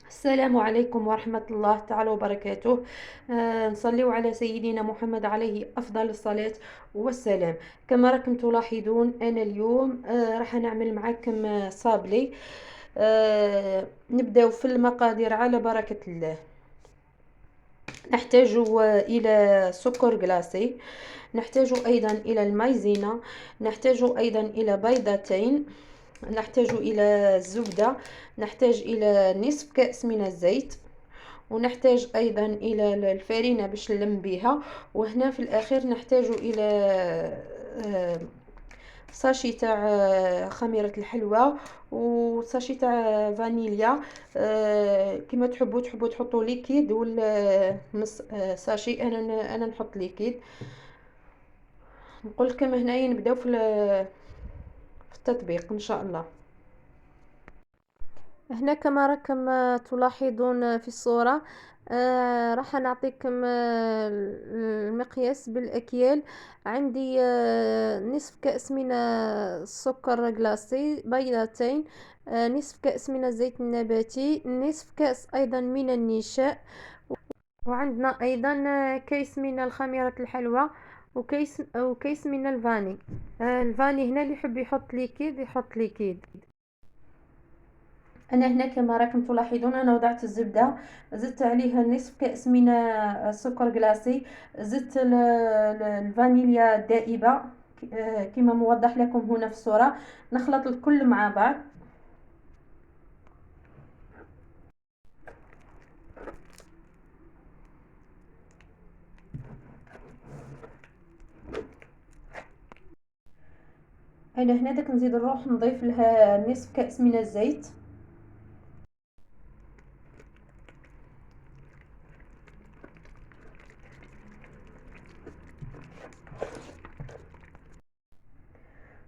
السلام عليكم ورحمة الله تعالى وبركاته. نصلي على سيدنا محمد عليه أفضل الصلاة والسلام. كما راكم تلاحظون أنا اليوم راح نعمل معكم صابلي. نبدأ في المقادير على بركة الله. نحتاج إلى سكر جلاسي، نحتاج أيضا إلى المايزينا، نحتاج أيضا إلى بيضتين، نحتاج إلى الزبدة، نحتاج إلى نصف كأس من الزيت، ونحتاج أيضا إلى الفارينة باش نلم بها. وهنا في الأخير نحتاج إلى آه، ساشي تاع خميرة الحلوى، وساشي تاع فانيليا. كما تحبوا تحطوا ليكيد ولا ساشي. انا نحط ليكيد. نقول لكم هنايا نبداو في التطبيق ان شاء الله. هنا كما راكم تلاحظون في الصورة، راح نعطيكم المقياس بالأكيال. عندي نصف كأس من السكر جلاسي، بيضتين، نصف كأس من الزيت النباتي، نصف كأس أيضا من النشاء، وعندنا أيضا كيس من الخميرة الحلوى، وكيس من الفاني. الفاني هنا اللي يحب يحط ليكيد يحط ليكيد. انا هنا كما راكم تلاحظون انا وضعت الزبده، زدت عليها نصف كأس من السكر جلاسي، زدت الفانيليا الدائبه كما موضح لكم هنا في الصوره. نخلط الكل مع بعض. انا هنا داك نزيد نروح نضيف لها نصف كأس من الزيت.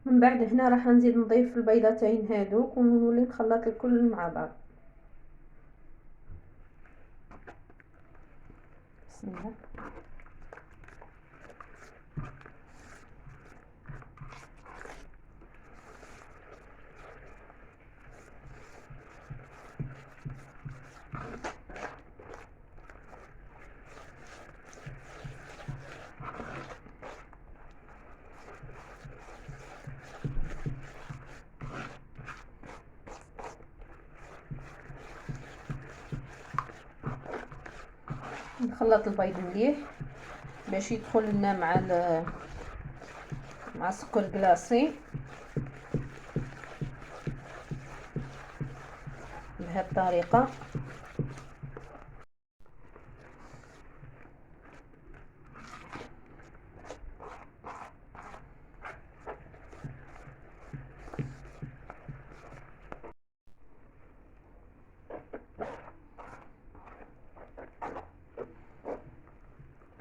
من بعد هنا راح نزيد نضيف البيضتين هادوك ونولي نخلط الكل مع بعض. بسم الله. نخلط البيض مليح باش يدخل لنا مع السكر جلاسي بهذه الطريقه.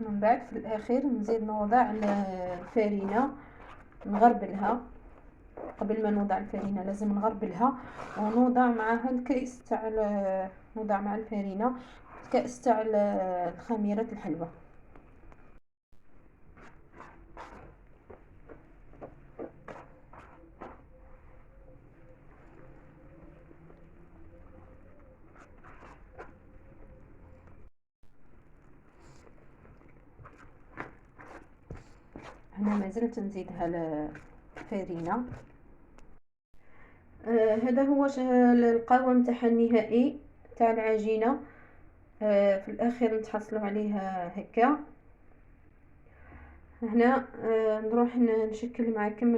من بعد في الاخير نزيد نوضع الفارينه، نغربلها. قبل ما نوضع الفارينه لازم نغربلها ونوضع معها الكيس تاع نوضع مع الفارينه كأس تاع خميره الحلوى. هنا ما زلت نزيدها الفارينه. هذا هو القوام تاعها النهائي تاع العجينه. في الاخير نتحصلوا عليها هكا. هنا نروح نشكل معكم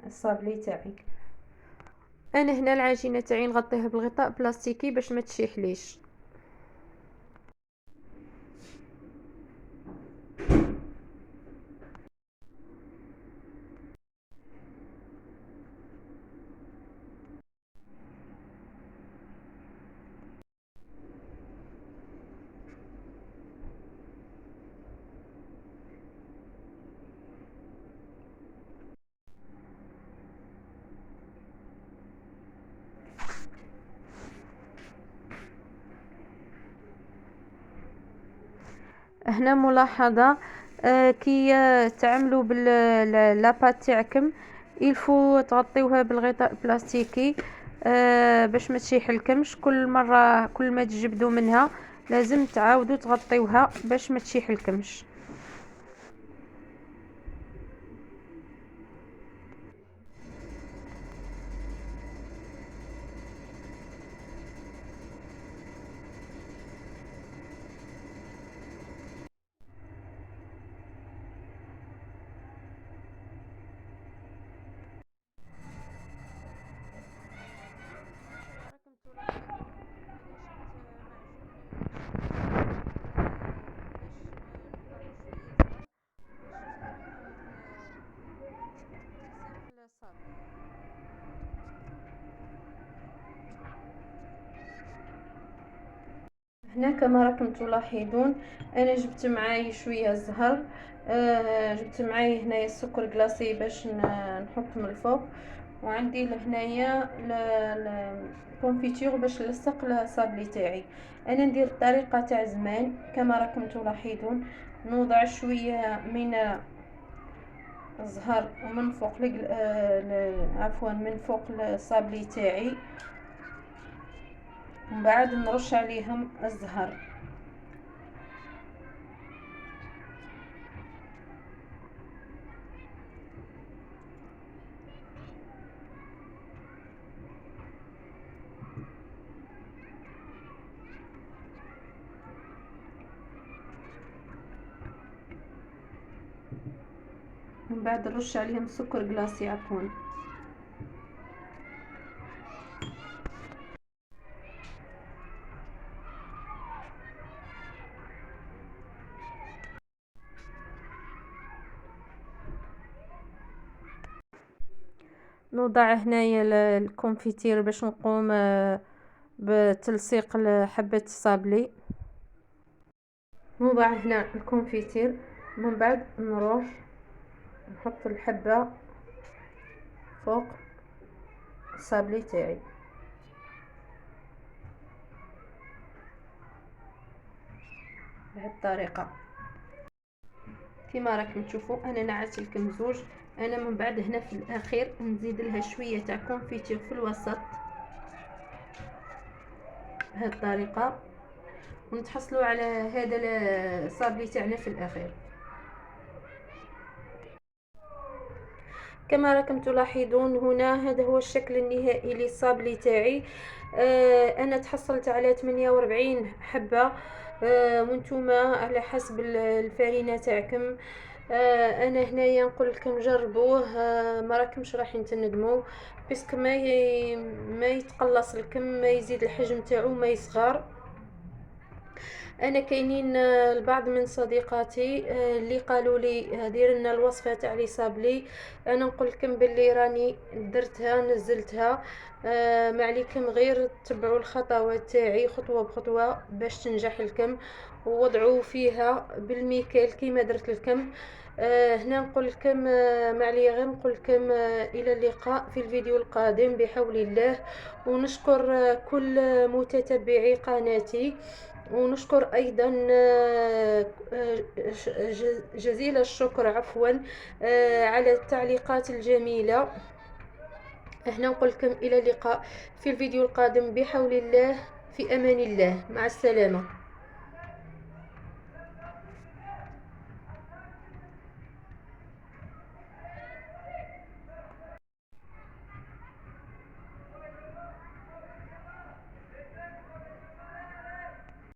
الصابلي تاعي. انا هنا العجينه تاعي نغطيها بالغطاء بلاستيكي باش ما تشيحليش. هنا ملاحظة، كي تعملوا لاباط تاعكم يلفو تغطيوها بالغطاء البلاستيكي باش ما تشيح الكمش. كل مره كل ما تجبدوا منها لازم تعاودوا تغطيوها باش ما تشيح الكمش. هنا كما راكم تلاحظون انا جبت معاي شويه زهر، جبت معاي هنايا السكر كلاصي باش نحط من الفوق، وعندي لهنايا الكونفيتور باش نلصق الصابلي تاعي. انا ندير الطريقه تاع زمان كما راكم تلاحظون، نوضع شويه من الزهر ومن فوق عفوا من فوق الصابلي تاعي، ومن بعد نرش عليهم الزهر. من بعد نرش عليهم سكر كلاصي عفوا. نوضع هنايا الكونفيتير باش نقوم بتلصيق حبة الصابلي. نوضع هنا الكونفيتير، من بعد نروح نحط الحبة فوق الصابلي تاعي بهذه الطريقة. كما راكم تشوفوا انا نعت لكم زوج. انا من بعد هنا في الاخير نزيد لها شويه تاع كونفيتير في الوسط بهذه الطريقه، ونتحصلوا على هذا الصابلي تاعنا في الاخير. كما راكم تلاحظون هنا هذا هو الشكل النهائي للصابلي تاعي. انا تحصلت على 48 حبه، وانتوما على حسب الفرينه تاعكم. انا هنايا نقول لكم جربوه، ما راكمش رايحين تندموا، باسكو ما يتقلص لكم، ما يزيد الحجم تاعو، ما يصغر. انا كاينين البعض من صديقاتي اللي قالوا لي دير لنا الوصفه تاع لي صابلي. انا نقول لكم باللي راني درتها نزلتها، ما عليكم غير تتبعوا الخطوات تاعي خطوه بخطوه باش تنجح لكم، ووضعوا فيها بالميكال كيما درت لكم. هنا نقول لكم ما عليا غير نقول لكم الى اللقاء في الفيديو القادم بحول الله. ونشكر كل متتبعي قناتي، ونشكر ايضا جزيل الشكر عفوا على التعليقات الجميله. هنا نقول لكم الى اللقاء في الفيديو القادم بحول الله، في امان الله، مع السلامه.